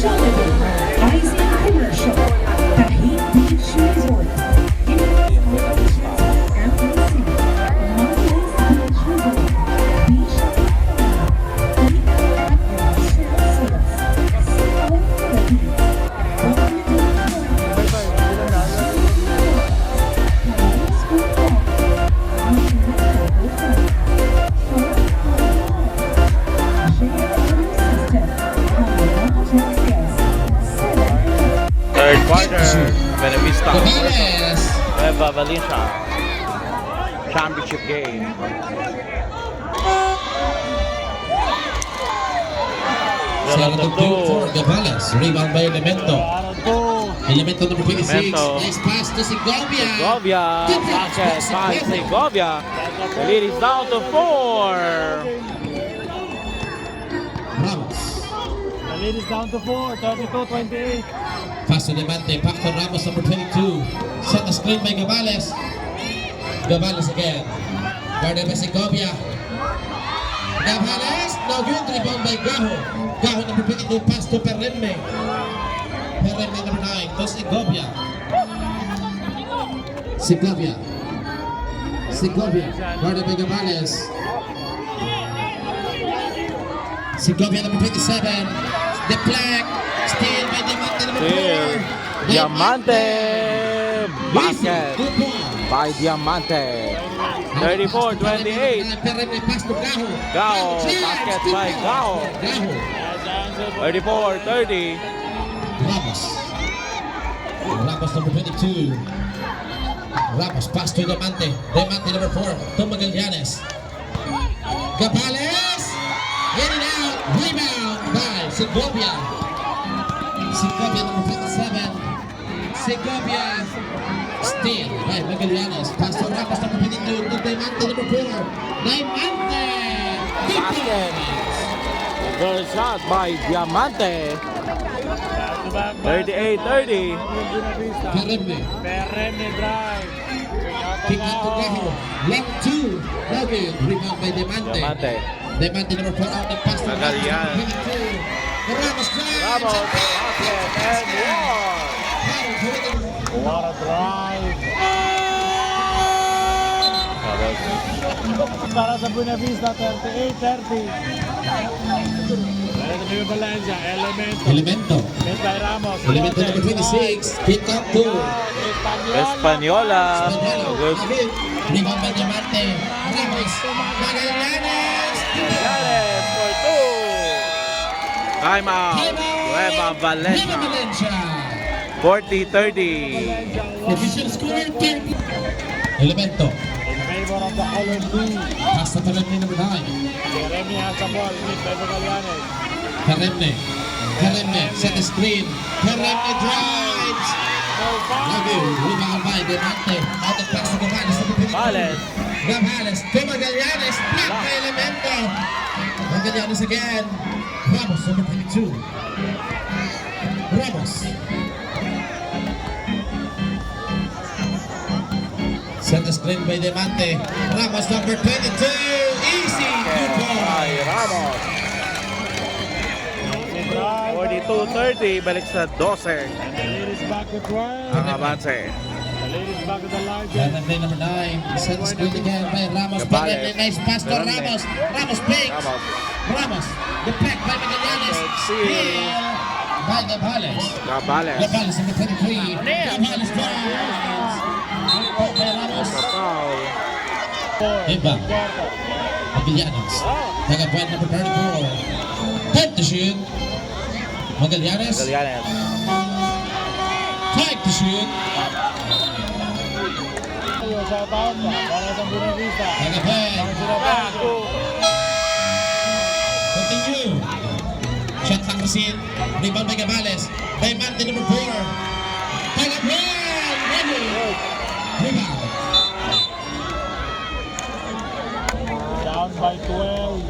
Jollibee Icing Commercial, Tahit Beach Resort, Marvelous Beach Resort, Beach Third quarter, Benavista Gabales. Nueva Valencia championship game. Sarado Zero 2 for to Gabales. Rebound by Elemento. Elemento number 26. Elemento. Nice pass to Segovia. Segovia, basket by Segovia. The lead is down to 4. Ramos. The lead is down to 4, 32-28. Pass to Levante. Back to Ramos number 22. Set the screen by Gabales. Gabales again. Guarded by Segovia. Gabales. No good. Rebound by Gaho. Gaho number 22. Pass to Perremme. Perremme number 9. To Segovia. Segovia. Segovia. Guarded by Gabales. Segovia number 27. Deflect. Steal by Diamante number 4. Still, Diamante basket by Diamante. 34-28. Perremme pass to Gaho. Gao, basket by Gao. Gaho. 34-30. Ramos. Ramos number 22. Ramos pass to Diamante. Diamante number 4. To Magallanes. Gabales. In and out. Rebound by Segovia. Segovia number 57. Segovia. Steal by Magallanes. Pass to Ramos number 22. To Diamante number 4. Diamante. Basket. Good shot by Diamante. 38-30. Perremme. Perremme drive. Kick out to Gaho. Long 2. No good. Rebound by Diamante. Diamante. Diamante number 4 out the pass to Magallanes. Ramos. 22. Ramos drives. Ramos, basket and one. What a drive. Para sa Buenavista, 38-30. Para sa Nueva Valencia, Elemento. Elemento. Mid by Ramos. Elemento number 26. Kick out to Espanola. Good. Rebound by Diamante. Ramos. Magallanes. Magallanes for 2. Time out. Nueva Valencia. Valencia. 40-30. Official score 30. Elemento. In favor of the color blue. Pass to Perremme number 9. Jeremy has the ball. Mid by Magallanes. Perremme. Perremme. Set the screen. Perremme drives. No foul. Lagi. Rebound by Diamante. Out the pass to Gabales. Vales. Gabales to Magallanes. Block by Elemento. Magallanes again. Ramos number 22. Ramos. Set the screen by Diamante. Ramos number 22. Easy. Good By ball. Ramos. Drive. 42-30. Balik sa 12. And the lead is back to 12. Ang avance. The lead is back to the line. Perremme number 9. Set the screen again by Ramos. Gabales. Perremme. Nice pass to Perremme. Ramos. Ramos fakes. Ramos. Ramos. The pack by Magallanes. Steal. Steal by Gabales. Gabales. Gabales number 23. Gabales drives. Good by Ramos. Sa foul. Iba. Magallanes. Tagapuan number 34. Time to shoot. Magallanes. Magallanes. 5 to shoot. Sa taon na. Para sa Buenavista. Tagapuan. Continue. Shot clock receipt. Rebound by Gabales. Diamante number 4. Tagapuan. Ready. Rebound. Down by 12.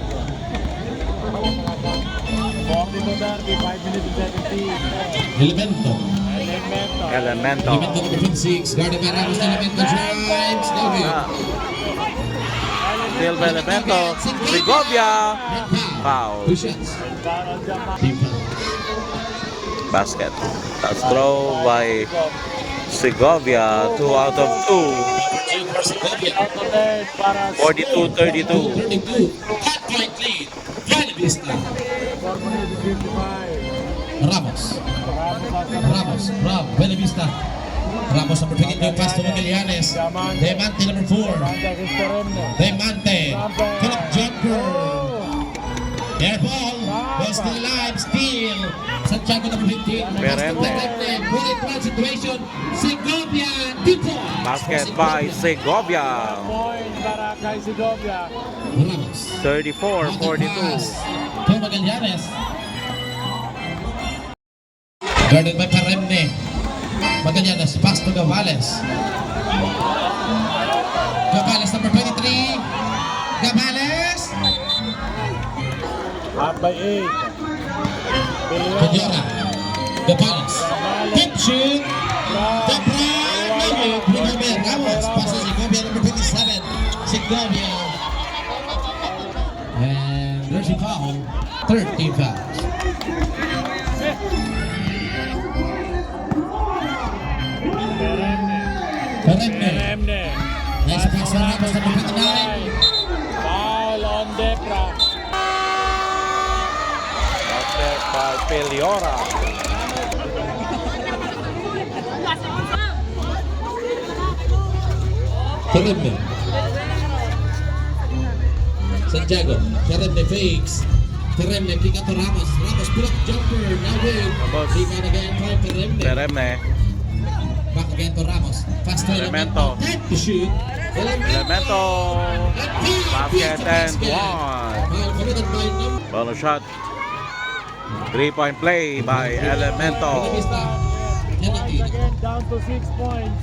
40-30, 5 minutes and 17. Elemento. Elemento. Elemento. Elemento number 26. Guarded by Ramos. Elemento drives. No good. Ah. Still by Elemento. Segovia. Foul. 2 shots. Para dyan. Team foul. Basket. That's throw by Segovia. 2 out of 2. Segovia. 42-32. 32. 10-point lead. Buena Vista. Ramos. From Buena Vista. Ramos number 22, pass to Magallanes. Demante number 4. Demante. Philip jumper. Air ball. Ball still alive. Steal. Santiago number 15. Perenne. Bullet run situation. Segovia. 2 points. Basket by Segovia. Point para kay Segovia. Ramos. 34-42. To Magallanes. Guarded by Perenne. Magallanes, pass to Gavales. Gavales number 23. Gavales. Up by 8. Peñora. Gavales. Tip shoot. Debra. Rubén Ramos. Pasa Segovia number 27. Segovia. And there's a foul. 13 fouls. Perenne. Nice pass from Ramos number 29. Foul on Debra. Basket by Peliora. Perenne. Santiago. Perenne fakes. Perenne kick out to Ramos. Ramos block jumper. Now good. Ramos. Rebound again from Perenne. Perenne. Back again to Ramos. Fast to Elemento. Time to shoot. Elemento. Basket and 1. Foul committed by number. Bonus shot. 3-point play by Buena Elemento. Vista. Penalty. Again, down to 6 points.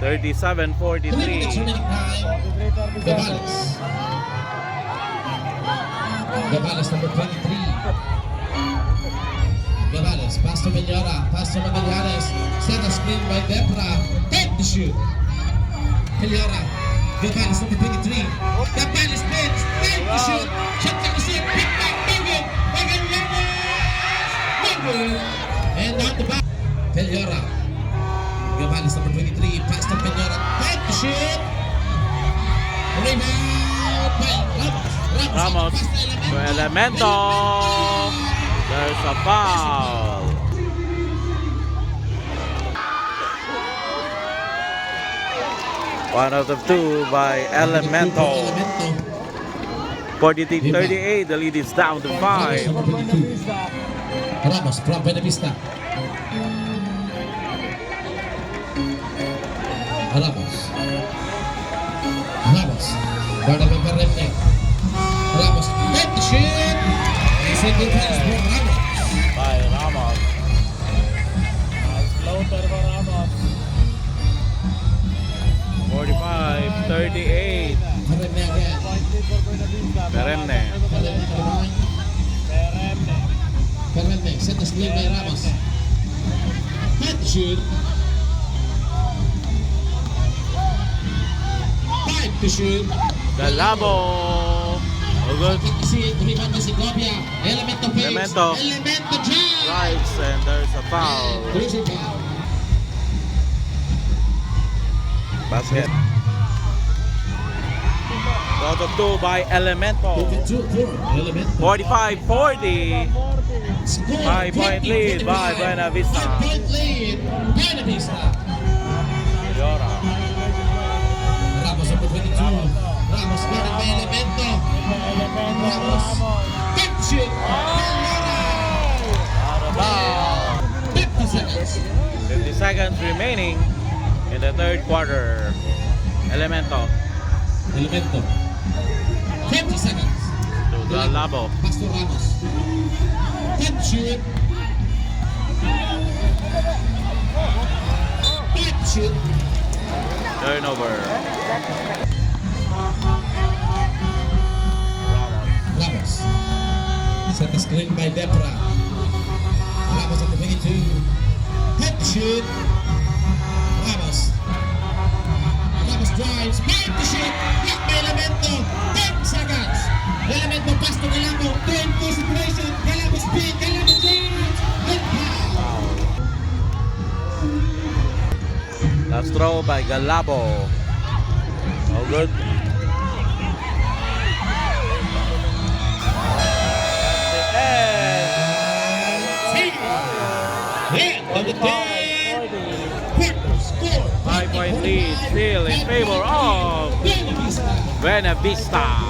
3 minutes 37-43. remaining time. 43-37. Gavales. Gavales number 23. Gavales, pass to Peñora, pass to Magallanes. Set a screen by Debra. Take the shoot. Peñora. Gavales number 23. Gavales spins. Take the shoot. Shot to the seat. Pick back. David. Magallanes. David. And out the back. Peñora. Gavales number 23. Pass to Peñora. Take the shoot. Rebound by Ramos. Pass to To Elemento. There's a foul. One out of 2 by Elemento. 43-38. The lead is down to 5. Ramos from Buena Vista. Ramos. Guarded by Perenne. Ramos. Take the shoot. Single defense for Ramos. By Ramos. Floater for Ramos. 45-38. Perenne again. Point lead for Buena Vista. Perenne. Perenne. Set the screen by Ramos. Take the shoot. 5 to shoot. Galabo. Oh, good. Rebound by Segovia. Elemento fakes. Elemento. Elemento drive. Drives and there's a foul. There's a foul. Basket. Out of 2 by Elemento. 2-4. Elemento. 45-40. Score. 5-point lead by 55. Buena Vista. 5-point lead. Buena Vista. Peliora. Ramos number 22. Ramos guarded by Elemento. Ramos. Take the shoot. Out of bounds. 50 seconds. 50 seconds remaining in the third quarter. Elemento Elemento. 20 seconds. to Galabo. Pass to Ramos. Take the shoot. Take the shoot. Turnover. Ramos. Set the screen by Debra. Ramos at the 22. Head shoot. Ramos. Ramos drives. Back to shoot. Block by Elemento. 10 seconds. Elemento pass to Galamo. 2-2 situation. Galamo speed. Galamo drives. Good foul. Last throw by Galabo. Oh, good. Hit of the day. Quick score. 5-point lead still in favor of Buena Vista. Buena Vista.